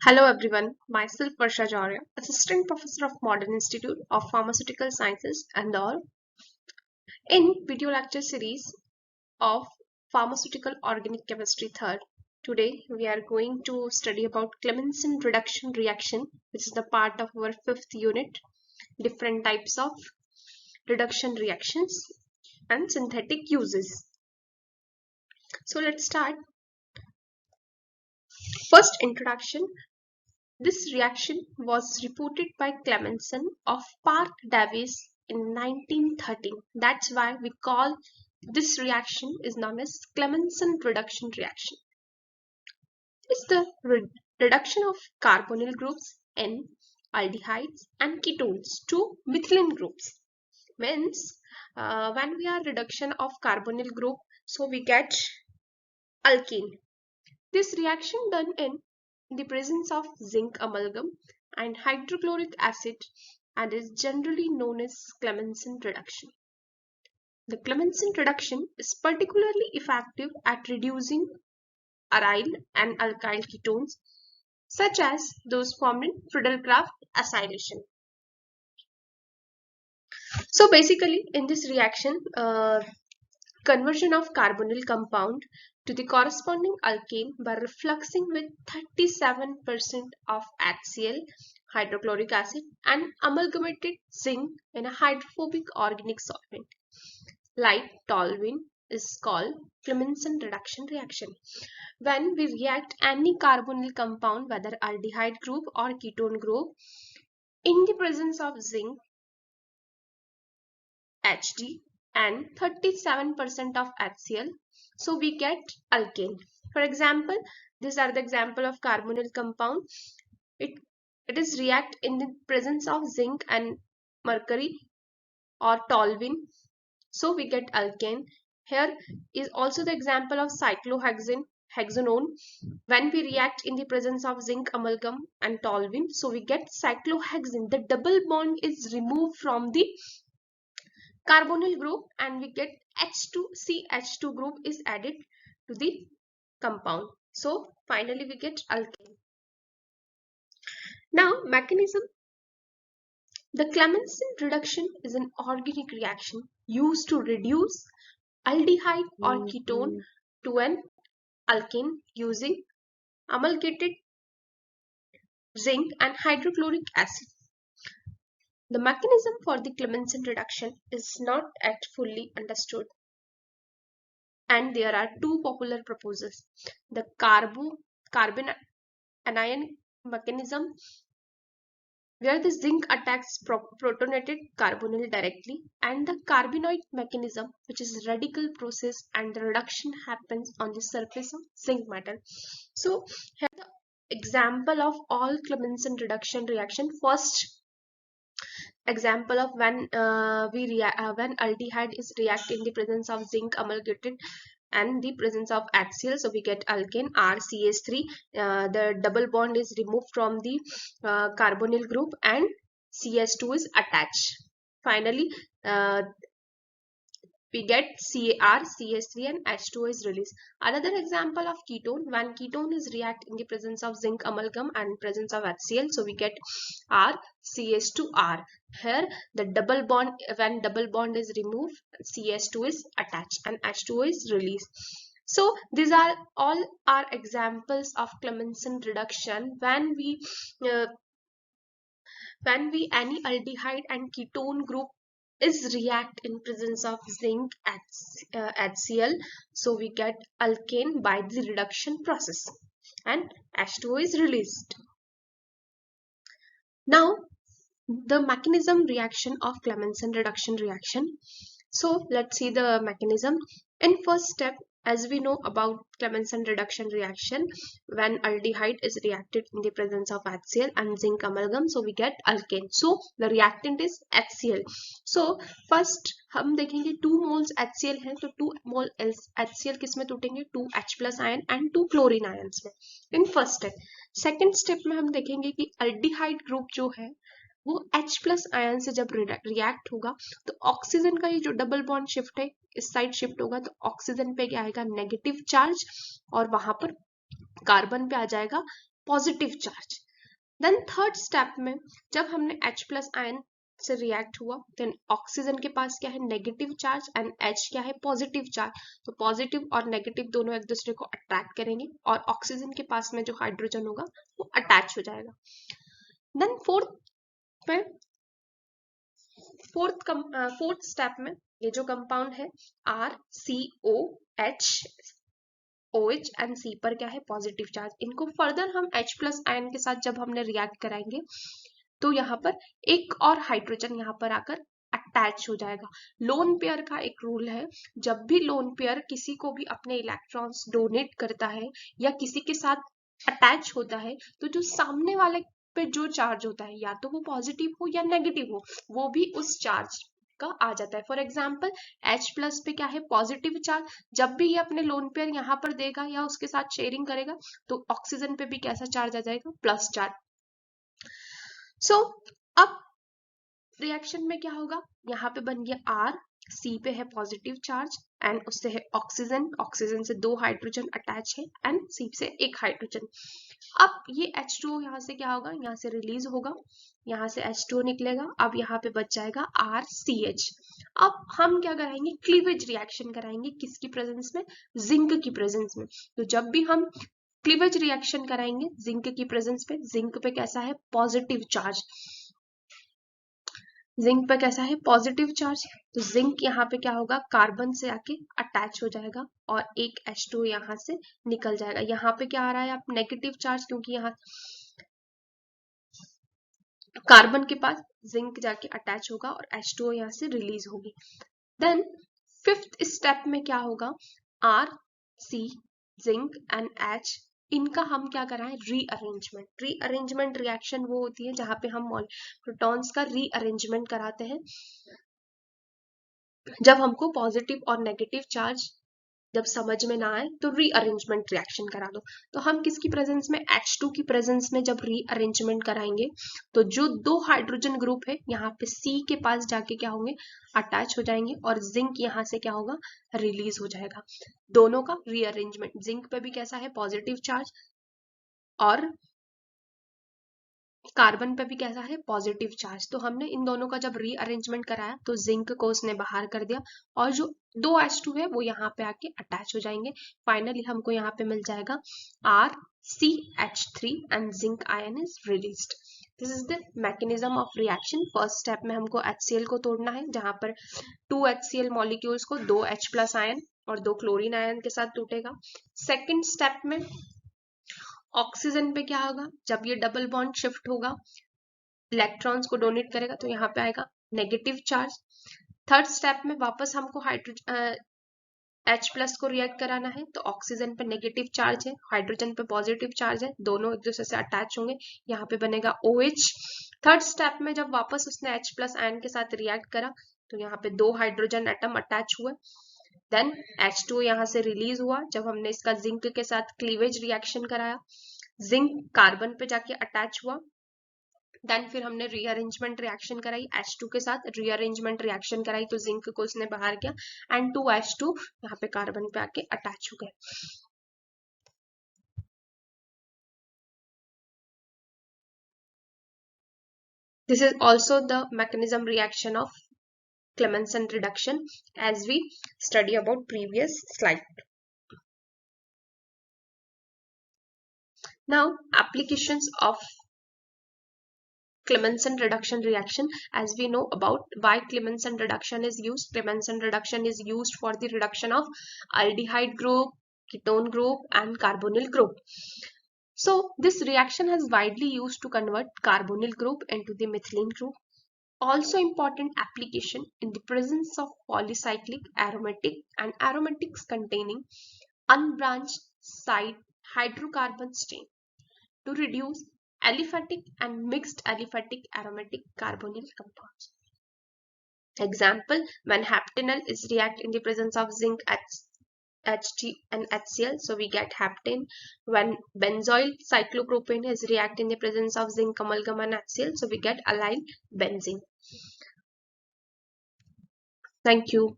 Hello everyone, myself Varsha Jaurya, Assistant Professor of Modern Institute of Pharmaceutical Sciences and all. In video lecture series of Pharmaceutical Organic Chemistry 3rd, today we are going to study about Clemmensen reduction reaction, which is the part of our 5th unit, different types of reduction reactions and synthetic uses. So let's start. First introduction. This reaction was reported by Clemmensen of Parke Davis in 1913. That's why we call this reaction is known as Clemmensen reduction reaction. It's the reduction of carbonyl groups N, aldehydes and ketones to methylene groups. Means when we are reduction of carbonyl group, so we get alkene. This reaction done in the presence of zinc amalgam and hydrochloric acid and is generally known as Clemmensen reduction. The Clemmensen reduction is particularly effective at reducing aryl and alkyl ketones such as those formed in Friedel-Crafts acylation. So basically in this reaction, conversion of carbonyl compound to the corresponding alkane by refluxing with 37% of HCl, hydrochloric acid, and amalgamated zinc in a hydrophobic organic solvent like toluene is called Clemmensen reduction reaction. When we react any carbonyl compound, whether aldehyde group or ketone group, in the presence of zinc, Hd, and 37% of HCl, so we get alkane. For example, these are the example of carbonyl compound. It is react in the presence of zinc and mercury or toluene, so we get alkane. Here is also the example of cyclohexane, hexanone. When we react in the presence of zinc amalgam and toluene, so we get cyclohexane. The double bond is removed from the carbonyl group and we get H2CH2 group is added to the compound. So finally we get alkane. Now mechanism. The Clemmensen reduction is an organic reaction used to reduce aldehyde or ketone to an alkane using amalgamated zinc and hydrochloric acid. The mechanism for the Clemmensen reduction is not yet fully understood, and there are two popular proposals: the carbon anion mechanism, where the zinc attacks protonated carbonyl directly, and the carbenoid mechanism, which is radical process and the reduction happens on the surface of zinc metal. So here the example of all Clemmensen reduction reaction. First example of when when aldehyde is react in the presence of zinc amalgamated and the presence of HCl, so we get alkane RCH3. The double bond is removed from the carbonyl group and CH2 is attached. Finally we get CAR, CH3 and H2O is released. Another example of ketone, when ketone is react in the presence of zinc amalgam and presence of HCl, so we get R, CH2R. Here the double bond, when double bond is removed, CH2 is attached and H2O is released. So these are all our examples of Clemmensen reduction when we any aldehyde and ketone group is react in presence of zinc HCl, so we get alkane by the reduction process and H2O is released. Now the mechanism reaction of Clemmensen reduction reaction. So let's see the mechanism. In first step, as we know about Clemmensen reduction reaction, when aldehyde is reacted in the presence of HCl and zinc amalgam, so we get alkane. So the reactant is HCl. So first हम देखेंगे 2 moles HCl है, तो 2 mole HCl किस में टूटेंगे? 2 H+ ion and 2 chlorine ions में, in first step. Second step में हम देखेंगे कि अल्डिहाइड ग्रुप जो है वो H+ आयन से जब रिएक्ट होगा तो ऑक्सीजन का ये जो डबल बॉन्ड शिफ्ट है इस साइड शिफ्ट होगा, तो ऑक्सीजन पे क्या आएगा? नेगेटिव चार्ज, और वहां पर कार्बन पे आ जाएगा positive charge. Then third step में जब हमने H प्लस आयन से रिएक्ट हुआ, देन ऑक्सीजन के पास क्या है, नेगेटिव चार्ज, एंड H क्या है, पॉजिटिव चार्ज। तो पॉजिटिव और नेगेटिव दोनों एक दूसरे को अट्रैक्ट करेंगे और ऑक्सीजन के पास में जो हाइड्रोजन होगा वो अटैच हो जाएगा। देन फोर्थ स्टेप में ये जो कंपाउंड है RCOH, OH एंड C पर क्या है, पॉजिटिव चार्ज। इनको फर्दर हम H प्लस आयन के साथ जब हमने रिएक्ट कराएंगे तो यहाँ पर एक और हाइड्रोजन यहाँ पर आकर अटैच हो जाएगा। लोन पेयर का एक रूल है, जब भी लोन पेयर किसी को भी अपने इलेक्ट्रॉन्स डोनेट करता है या किसी के साथ अटैच होता है, तो जो सामने वाले पे जो चार्ज होता है, या तो वो पॉजिटिव हो या नेगेटिव हो, वो भी उस चार्ज का आ जाता है। फॉर एग्जाम्पल H प्लस पे क्या है, पॉजिटिव चार्ज। जब भी ये अपने लोन पेयर यहाँ पर देगा या उसके साथ शेयरिंग करेगा तो ऑक्सीजन पे भी कैसा चार्ज आ जाएगा, प्लस चार्ज। सो अब रिएक्शन में क्या होगा, यहाँ पे बन गया R, C पे है पॉजिटिव चार्ज एंड उससे है ऑक्सीजन, ऑक्सीजन से 2 हाइड्रोजन अटैच है एंड C से 1 हाइड्रोजन। अब ये H2O यहाँ से क्या होगा, यहाँ से रिलीज होगा, यहाँ से H2O निकलेगा। अब यहाँ पे बच जाएगा RCH। अब हम क्या कराएंगे, क्लीवेज रिएक्शन कराएंगे, किसकी प्रेजेंस में, जिंक की प्रेजेंस में। तो जब भी हम क्लीवेज रिएक्शन कराएंगे जिंक की प्रेजेंस पे, जिंक पे कैसा है, पॉजिटिव चार्ज, जिंक पे कैसा है, पॉजिटिव चार्ज। तो जिंक यहाँ पे क्या होगा, कार्बन से आके अटैच हो जाएगा और एक H2O यहाँ से निकल जाएगा। यहाँ पे क्या आ रहा है, आप नेगेटिव चार्ज, क्योंकि यहाँ कार्बन के पास जिंक जाके अटैच होगा और H2O यहाँ से रिलीज होगी। देन फिफ्थ स्टेप में क्या होगा, R, C, zinc and H, इनका हम क्या कराएं, रीअरेंजमेंट। रीअरेंजमेंट रिएक्शन वो होती है जहां पे हम प्रोटॉन्स का रीअरेंजमेंट कराते हैं जब हमको पॉजिटिव और नेगेटिव चार्ज जब समझ में ना आए तो रीअरेंजमेंट रिएक्शन करा दो। तो हम किसकी प्रेजेंस में, H2 की प्रेजेंस में जब रीअरेंजमेंट कराएंगे तो जो 2 हाइड्रोजन ग्रुप है यहाँ पे C के पास जाके क्या होंगे, अटैच हो जाएंगे और जिंक यहाँ से क्या होगा, रिलीज हो जाएगा। दोनों का रीअरेंजमेंट, जिंक पे भी कैसा है, पॉजिटिव चार्ज और कार्बन पे भी कैसा है, पॉजिटिव चार्ज। तो हमने इन दोनों का जब रीअरेंजमेंट कराया तो जिंक को उसने बाहर कर दिया और जो 2 H2 है वो यहाँ पे आके अटैच हो जाएंगे। फाइनली हमको यहाँ पे मिल जाएगा RCH3 and zinc ion is released. This is the mechanism of reaction. First step में हमको HCl को तोड़ना है, जहां पर 2 HCl मॉलिक्यूल्स को 2 H प्लस आयन और 2 क्लोरीन आयन के साथ टूटेगा। सेकेंड स्टेप में ऑक्सीजन पे क्या होगा, जब ये डबल बॉन्ड शिफ्ट होगा, इलेक्ट्रॉन्स को डोनेट करेगा तो यहाँ पे आएगा नेगेटिव चार्ज। थर्ड स्टेप में वापस हमको हाइड्रोजन H प्लस को रिएक्ट कराना है, तो ऑक्सीजन पे नेगेटिव चार्ज है, हाइड्रोजन पे पॉजिटिव चार्ज है, दोनों एक दूसरे से अटैच होंगे, यहाँ पे बनेगा OH। थर्ड स्टेप में जब वापस उसने H प्लस आयन के साथ रिएक्ट करा तो यहाँ पे 2 हाइड्रोजन एटम अटैच हुए। देन H2O यहाँ से रिलीज हुआ जब हमने इसका जिंक के साथ क्लीवेज रिएक्शन कराया, जिंक कार्बन पे जाके अटैच हुआ। देन फिर हमने रीअरेंजमेंट रिएक्शन कराई, H2 के साथ रीअरेंजमेंट रिएक्शन कराई तो जिंक को उसने बाहर किया एंड 2 H2 यहाँ पे कार्बन पे आके अटैच हो गए। This is also the mechanism reaction of Clemmensen reduction as we study about previous slide. Now applications of Clemmensen reduction reaction. As we know about why Clemmensen reduction is used. Clemmensen reduction is used for the reduction of aldehyde group, ketone group and carbonyl group. So this reaction has widely used to convert carbonyl group into the methylene group. Also important application in the presence of polycyclic aromatic and aromatics containing unbranched side hydrocarbon chain to reduce aliphatic and mixed aliphatic aromatic carbonyl compounds. Example, when heptanol is react in the presence of zinc HT and HCl, so we get heptane. When benzoyl cyclopropane is react in the presence of zinc amalgam and HCl, so we get allyl benzene. Thank you.